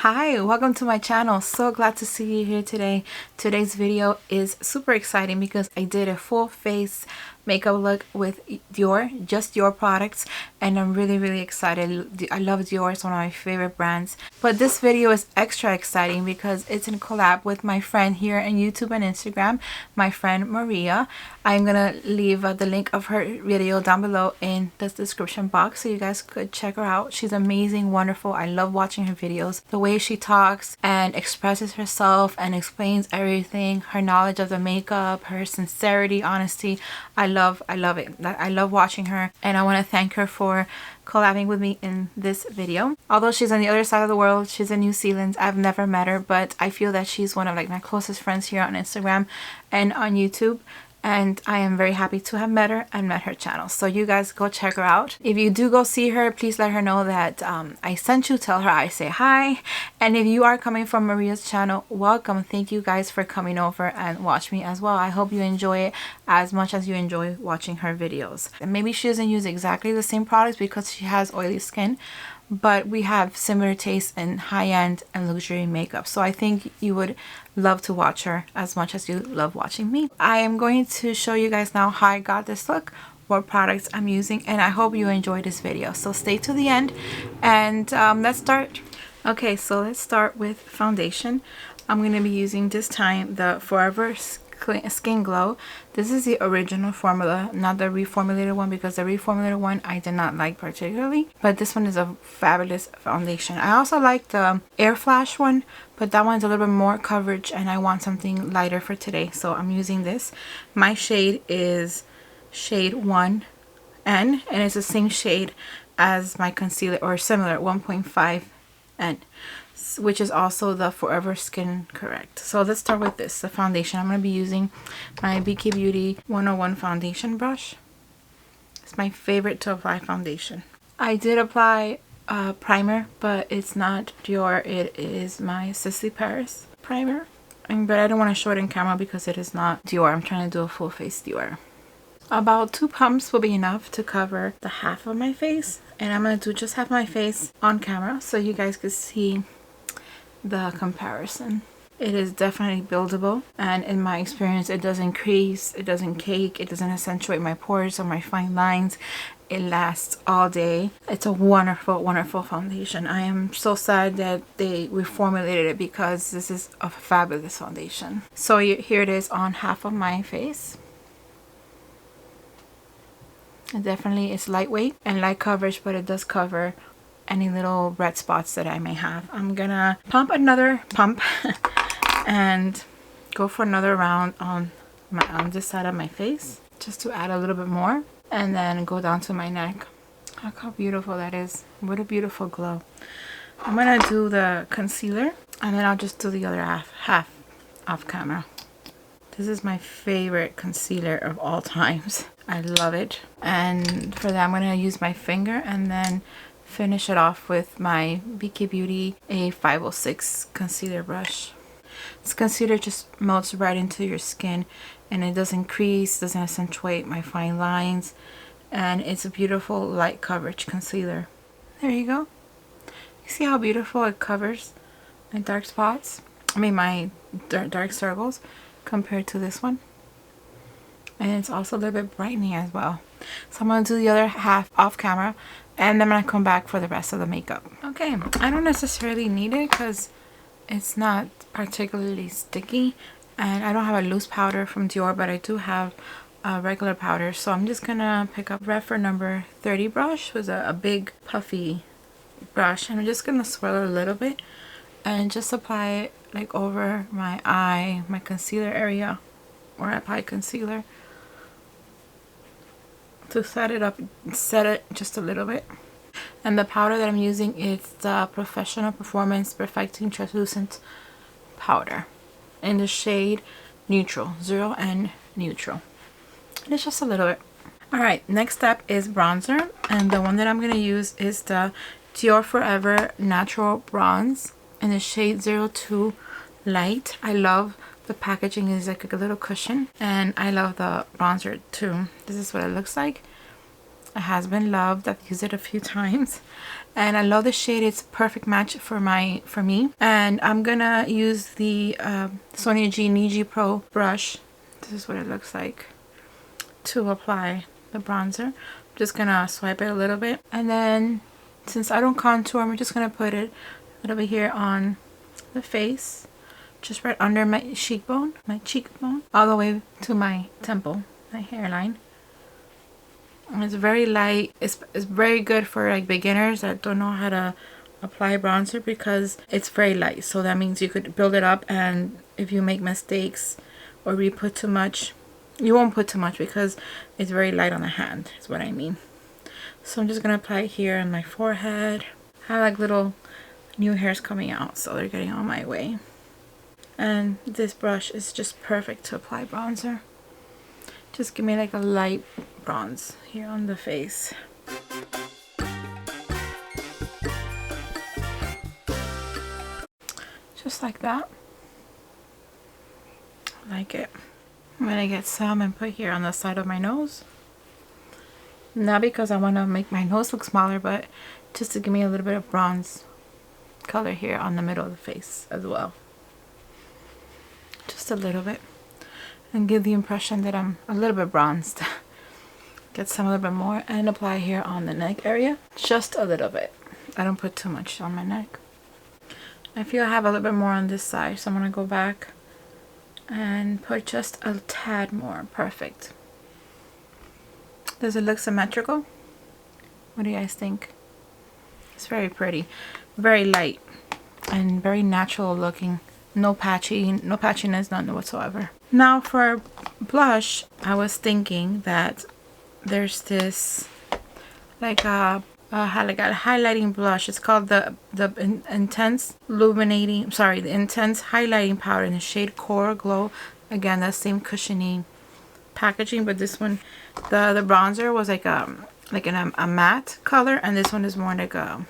Hi, welcome to my channel. So glad to see you here today. Today's video is super exciting because I did a full face makeup look with Dior, just Dior products, and I'm really excited. I love Dior, it's one of my favorite brands. But this video is extra exciting because it's in collab with my friend here on YouTube and Instagram, my friend Maria. I'm gonna leave the link of her video down below in the description box so you guys could check her out. She's amazing, wonderful. I love watching her videos. The way she talks and expresses herself and explains everything, her knowledge of the makeup, her sincerity, honesty, I love it. I love watching her, and I want to thank her for collabing with me in this video. Although she's on the other side of the world, she's in New Zealand. I've never met her, but I feel that she's one of my closest friends here on Instagram and on YouTube. And I am very happy to have met her and met her channel. So you guys go check her out. If you do go see her, please let her know that I sent you. Tell her I say hi. And if you are coming from Maria's channel, welcome. Thank you guys for coming over and watch me as well. I hope you enjoy it as much as you enjoy watching her videos. And maybe she doesn't use exactly the same products because she has oily skin, but we have similar tastes in high-end and luxury makeup, so I think you would love to watch her as much as you love watching me. I am going to show you guys now how I got this look, what products I'm using, and I hope you enjoy this video. So stay to the end and let's start. Okay, so let's start with foundation. I'm going to be using this time the Forever Skin Glow. This is the original formula, not the reformulated one, because the reformulated one I did not like particularly, but this one is a fabulous foundation. I also like the Air Flash one, but that one's a little bit more coverage and I want something lighter for today, so I'm using this. My shade is shade 1N, and it's the same shade as my concealer, or similar, 1.5N, which is also the Forever Skin Correct. So let's start with this, the foundation. I'm going to be using my Beekeeper 101 foundation brush. It's my favorite to apply foundation. I did apply primer, but it's not Dior. It is my Sisley Paris primer. But I don't want to show it in camera because it is not Dior. I'm trying to do a full face Dior. About 2 pumps will be enough to cover the half of my face. And I'm going to do just half my face on camera so you guys can see the comparison. It is definitely buildable, and in my experience it doesn't crease, it doesn't cake, it doesn't accentuate my pores or my fine lines. It lasts all day. It's a wonderful foundation. I am so sad that they reformulated it because this is a fabulous foundation. So here it is on half of my face. It definitely is lightweight and light coverage, but it does cover any little red spots that I may have. I'm gonna pump another pump and go for another round on this side of my face just to add a little bit more, and then go down to my neck. Look how beautiful that is. What a beautiful glow. I'm gonna do the concealer and then I'll just do the other half off camera. This is my favorite concealer of all times. I love it. And for that I'm gonna use my finger and then finish it off with my Beekeeper A506 concealer brush. This concealer just melts right into your skin and it doesn't crease, doesn't accentuate my fine lines, and it's a beautiful light coverage concealer. There you go. You see how beautiful it covers my dark spots? I mean my dark circles compared to this one. And it's also a little bit brightening as well. So I'm going to do the other half off camera and then I'm going to come back for the rest of the makeup. Okay, I don't necessarily need it because it's not particularly sticky, and I don't have a loose powder from Dior, but I do have a regular powder. So I'm just going to pick up Refer number 30 brush. It was a big puffy brush, and I'm just going to swirl it a little bit and just apply it like over my eye, my concealer area where I apply concealer, to set it just a little bit. And the powder that I'm using is the Professional Performance Perfecting Translucent powder in the shade Neutral, 0N Neutral. And it's just a little bit. Alright, next step is bronzer, and the one that I'm going to use is the Dior Forever Natural Bronze in the shade 02 Light. I love the packaging, is like a little cushion, and I love the bronzer too. This is what it looks like. It has been loved. I've used it a few times, and I love the shade. It's a perfect match for me. And I'm gonna use the Sonia G Niji Pro brush. This is what it looks like to apply the bronzer. I'm just gonna swipe it a little bit, and then since I don't contour, I'm just gonna put it a little bit here on the face, just right under my cheekbone, all the way to my temple, my hairline. And it's very light. It's very good for like beginners that don't know how to apply bronzer because it's very light. So that means you could build it up, and if you make mistakes or you put too much, you won't put too much because it's very light on the hand, is what I mean. So I'm just gonna apply it here on my forehead. I have like little new hairs coming out, so they're getting on my way. And this brush is just perfect to apply bronzer. Just give me like a light bronze here on the face. Just like that. Like it. I'm gonna get some and put here on the side of my nose. Not because I want to make my nose look smaller, but just to give me a little bit of bronze color here on the middle of the face as well. Just a little bit. And give the impression that I'm a little bit bronzed. Get some a little bit more and apply here on the neck area. Just a little bit. I don't put too much on my neck. I feel I have a little bit more on this side, so I'm going to go back and put just a tad more. Perfect. Does it look symmetrical? What do you guys think? It's very pretty. Very light and very natural looking. No patchiness, none whatsoever. Now for blush, I was thinking that there's this like a highlighting blush. It's called the intense highlighting powder in the shade Core Glow. Again, that same cushiony packaging, but this one, the bronzer was like a matte color, and this one is more like a,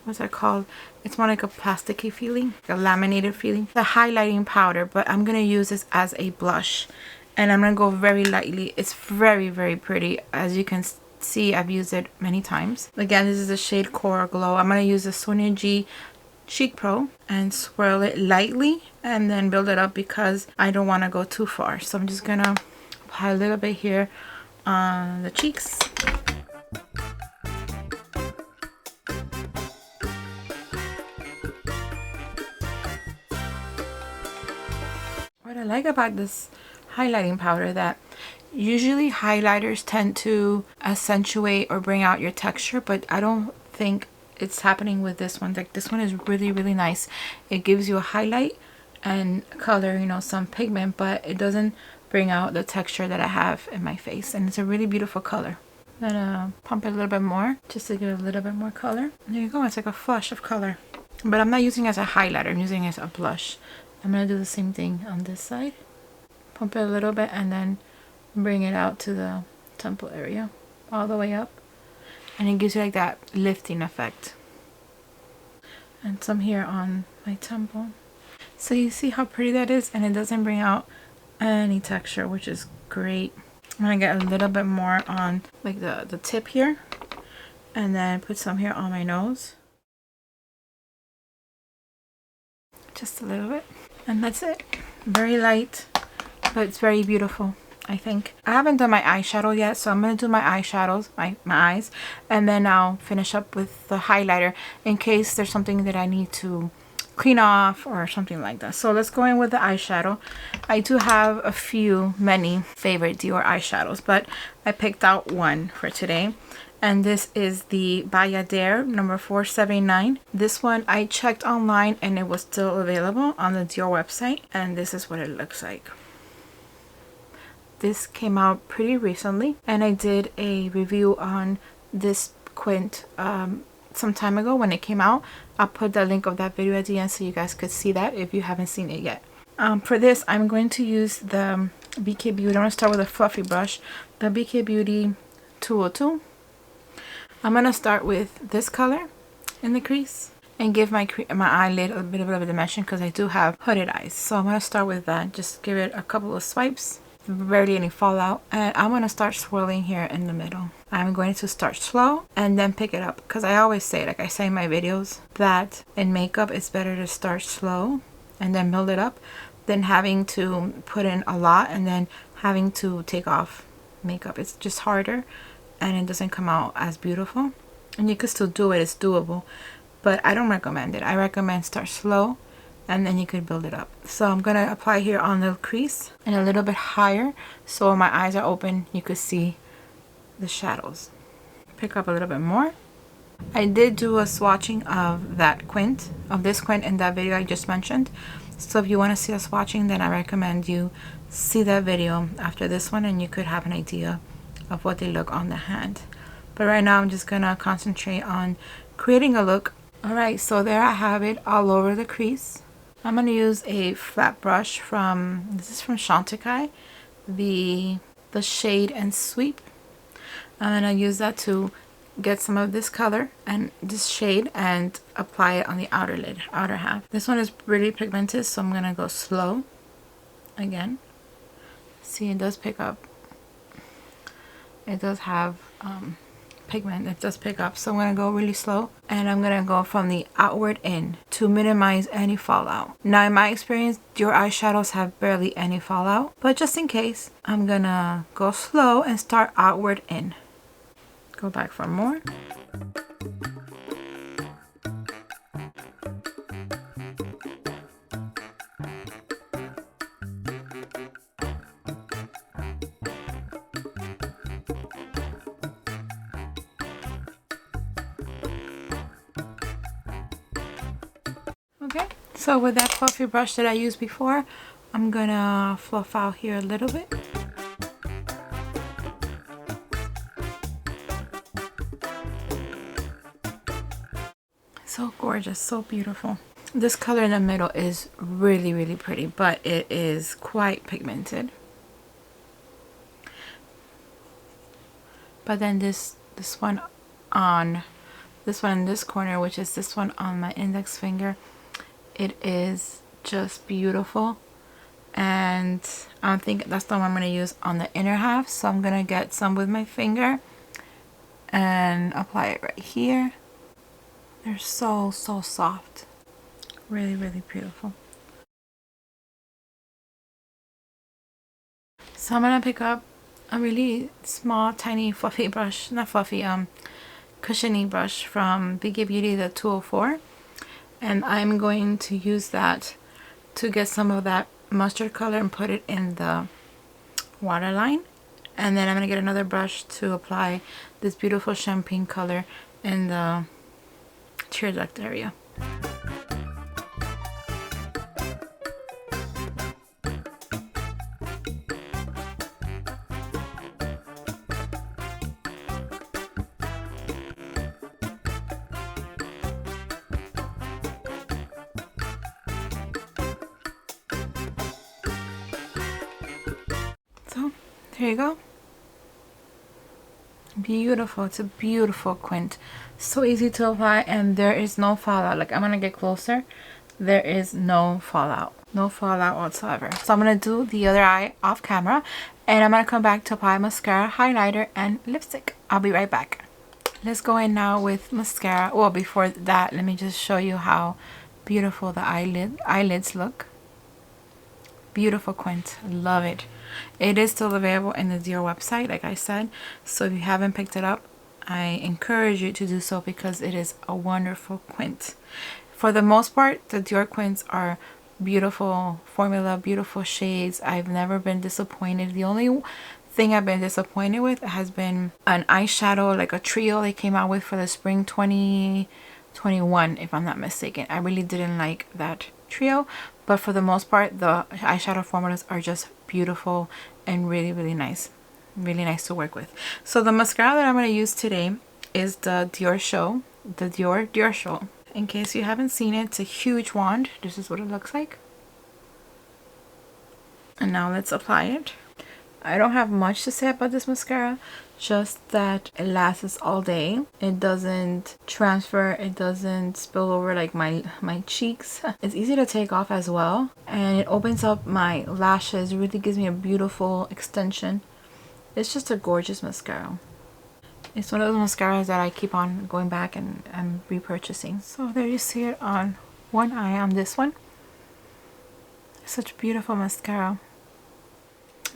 what's that called? It's more like a plasticky feeling, like a laminated feeling. The highlighting powder, but I'm gonna use this as a blush, and I'm gonna go very lightly. It's very, very pretty. As you can see, I've used it many times. Again, this is the shade Core Glow. I'm gonna use the Sonia G Cheek Pro and swirl it lightly and then build it up because I don't want to go too far. So I'm just gonna apply a little bit here on the cheeks. What I like about this highlighting powder, that usually highlighters tend to accentuate or bring out your texture, but I don't think it's happening with this one. Like, this one is really, really nice. It gives you a highlight and color, you know, some pigment, but it doesn't bring out the texture that I have in my face, and it's a really beautiful color. I'm gonna pump it a little bit more just to give it a little bit more color. There you go. It's like a flush of color, but I'm not using it as a highlighter. I'm using it as a blush. I'm gonna do the same thing on this side. Pump it a little bit and then bring it out to the temple area, all the way up, and it gives you like that lifting effect. And some here on my temple. So you see how pretty that is, and it doesn't bring out any texture, which is great. I'm gonna get a little bit more on like the tip here, and then put some here on my nose. Just a little bit, and that's it. Very light, but it's very beautiful, I think. I haven't done my eyeshadow yet, so I'm gonna do my eyeshadows, my eyes, and then I'll finish up with the highlighter in case there's something that I need to clean off or something like that. So let's go in with the eyeshadow. I do have many favorite Dior eyeshadows, but I picked out one for today, and this is the Bayadère number 479. This one I checked online and it was still available on the Dior website, and this is what it looks like. This came out pretty recently, and I did a review on this quint some time ago when it came out. I'll put the link of that video at the end so you guys could see that if you haven't seen it yet. For this, I'm going to use the BK Beauty. I'm going to start with a fluffy brush, the BK Beauty 202. I'm going to start with this color in the crease and give my eyelid a bit of a dimension because I do have hooded eyes. So I'm going to start with that. Just give it a couple of swipes. Barely any fallout. And I'm going to start swirling here in the middle. I'm going to start slow and then pick it up, because I always say, like I say in my videos, that in makeup it's better to start slow and then build it up than having to put in a lot and then having to take off makeup. It's just harder and it doesn't come out as beautiful. And you can still do it, it's doable, but I don't recommend it. I recommend start slow and then you could build it up. So I'm gonna apply here on the crease and a little bit higher, so when my eyes are open you could see the shadows. Pick up a little bit more. I did do a swatching of that quint, of this quint in that video I just mentioned. So if you want to see a swatching, then I recommend you see that video after this one and you could have an idea of what they look on the hand. But right now I'm just gonna concentrate on creating a look. Alright, so there I have it all over the crease. I'm gonna use a flat brush from, this is from Chantecaille, the shade and sweep. I'm gonna use that to get some of this color and this shade and apply it on the outer lid, outer half. This one is really pigmented, so I'm gonna go slow again. See, it does pick up. It does have pigment, it does pick up, so I'm gonna go really slow and I'm gonna go from the outward in to minimize any fallout. Now in my experience, your eyeshadows have barely any fallout, but just in case, I'm gonna go slow and start outward in. Go back for more. Okay, so with that fluffy brush that I used before, I'm gonna fluff out here a little bit. So gorgeous, so beautiful. This color in the middle is really, really pretty, but it is quite pigmented. But then this one in this corner, which is this one on my index finger, it is just beautiful. And I think that's the one I'm going to use on the inner half. So I'm going to get some with my finger and apply it right here. They're so soft. Really, really beautiful. So I'm going to pick up a really small, tiny, fluffy brush. Not fluffy, cushiony brush from Beekeeper, the 204. And I'm going to use that to get some of that mustard color and put it in the waterline. And then I'm going to get another brush to apply this beautiful champagne color in the tear duct area. So there you go. Beautiful. It's a beautiful quint. So easy to apply and there is no fallout. Like, I'm gonna get closer. There is no fallout. No fallout whatsoever. So I'm gonna do the other eye off camera and I'm gonna come back to apply mascara, highlighter, and lipstick. I'll be right back. Let's go in now with mascara. Well, before that, let me just show you how beautiful the eyelids look. Beautiful quint. Love it. It is still available in the DIOR website, like I said. So if you haven't picked it up, I encourage you to do so because it is a wonderful quint. For the most part, the DIOR quints are beautiful formula, beautiful shades. I've never been disappointed. The only thing I've been disappointed with has been an eyeshadow, like a trio they came out with for the spring 2021, if I'm not mistaken. I really didn't like that trio, but for the most part, the eyeshadow formulas are just beautiful and really, really nice. Really nice to work with. So the mascara that I'm going to use today is the DIOR Show. The DIOR Show. In case you haven't seen it, it's a huge wand. This is what it looks like. And now let's apply it. I don't have much to say about this mascara, just that it lasts all day. It doesn't transfer, it doesn't spill over like my cheeks. It's easy to take off as well, and it opens up my lashes. It really gives me a beautiful extension. It's just a gorgeous mascara. It's one of those mascaras that I keep on going back and repurchasing. So there you see it on one eye on this one. Such beautiful mascara.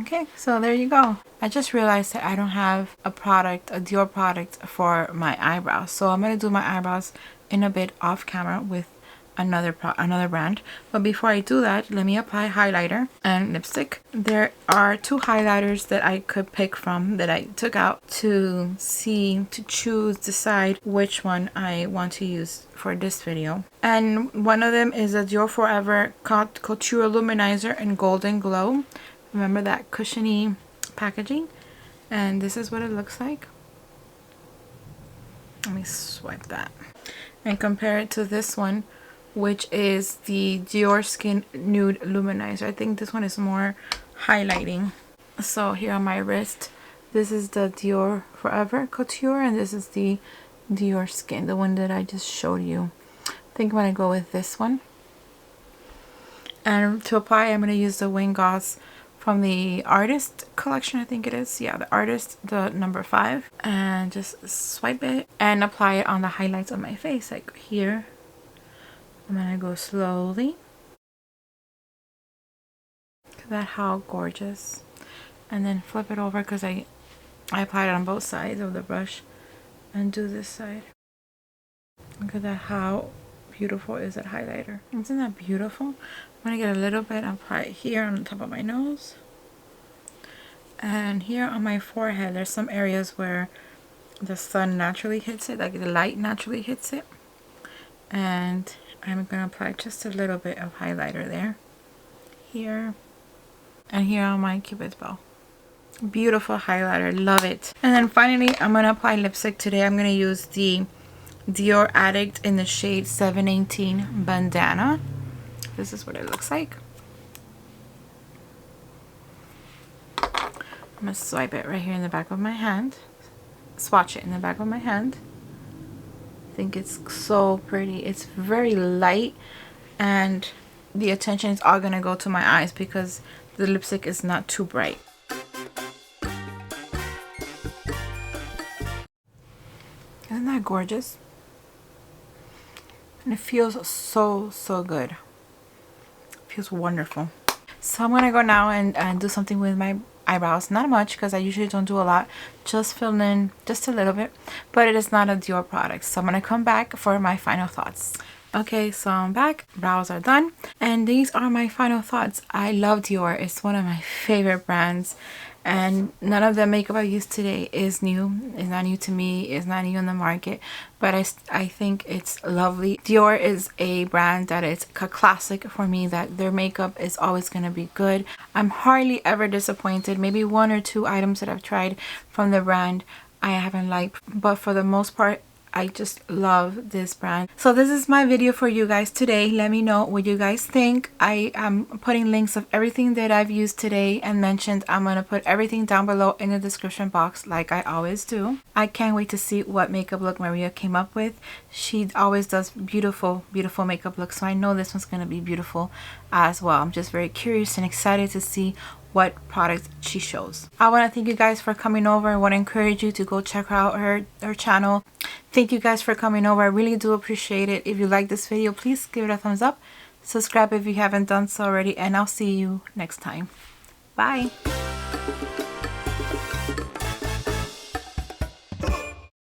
Okay, so there you go. I just realized that I don't have a product, a Dior product for my eyebrows. So I'm going to do my eyebrows in a bit off camera with another brand. But before I do that, let me apply highlighter and lipstick. There are two highlighters that I could pick from that I took out to decide which one I want to use for this video. And one of them is a Dior Forever Couture Luminizer in Golden Glow. Remember that cushiony packaging? And this is what it looks like. Let me swipe that and compare it to this one, which is the Dior Skin Nude Luminizer. I think this one is more highlighting. So here on my wrist, this is the Dior Forever Couture, and this is the Dior Skin, the one that I just showed you. I think I'm going to go with this one. And to apply, I'm going to use the Wing Gauze from the Artist collection, I think it is. Yeah, the Artist, the number 5. And just swipe it and apply it on the highlights of my face, like here. I'm going to go slowly. Look at that, how gorgeous. And then flip it over because I applied it on both sides of the brush. And do this side. Look at that, how beautiful is that highlighter. Isn't that beautiful? I'm going to get a little bit and apply it here on the top of my nose. And here on my forehead, there's some areas where the sun naturally hits it, like the light naturally hits it. And I'm going to apply just a little bit of highlighter there. Here. And here on my Cupid's bow. Beautiful highlighter. Love it. And then finally, I'm going to apply lipstick today. I'm going to use the Dior Addict in the shade 718 Bandana. This is what it looks like. I'm going to swipe it right here in the back of my hand. Swatch it in the back of my hand. I think it's so pretty. It's very light, and the attention is all going to go to my eyes because the lipstick is not too bright. Isn't that gorgeous? And it feels so good. It feels wonderful. So I'm gonna go now and do something with my eyebrows. Not much, because I usually don't do a lot. Just fill in just a little bit, but it is not a Dior product. So I'm gonna come back for my final thoughts. Okay, so I'm back. Brows are done, and these are my final thoughts. I love Dior. It's one of my favorite brands, and none of the makeup I use today is new. It's not new to me. It's not new on the market, but I think it's lovely. Dior is a brand that is a classic for me, that their makeup is always going to be good. I'm hardly ever disappointed. Maybe one or two items that I've tried from the brand I haven't liked, but for the most part, I just love this brand. So this is my video for you guys today. Let me know what you guys think. I am putting links of everything that I've used today and mentioned. I'm going to put everything down below in the description box like I always do. I can't wait to see what makeup look Maria came up with. She always does beautiful makeup looks, so I know this one's going to be beautiful as well. I'm just very curious and excited to see what products she shows. I want to thank you guys for coming over. I want to encourage you to go check out her channel. Thank you guys for coming over. I really do appreciate it. If you like this video, please give it a thumbs up. Subscribe if you haven't done so already, and I'll see you next time. Bye.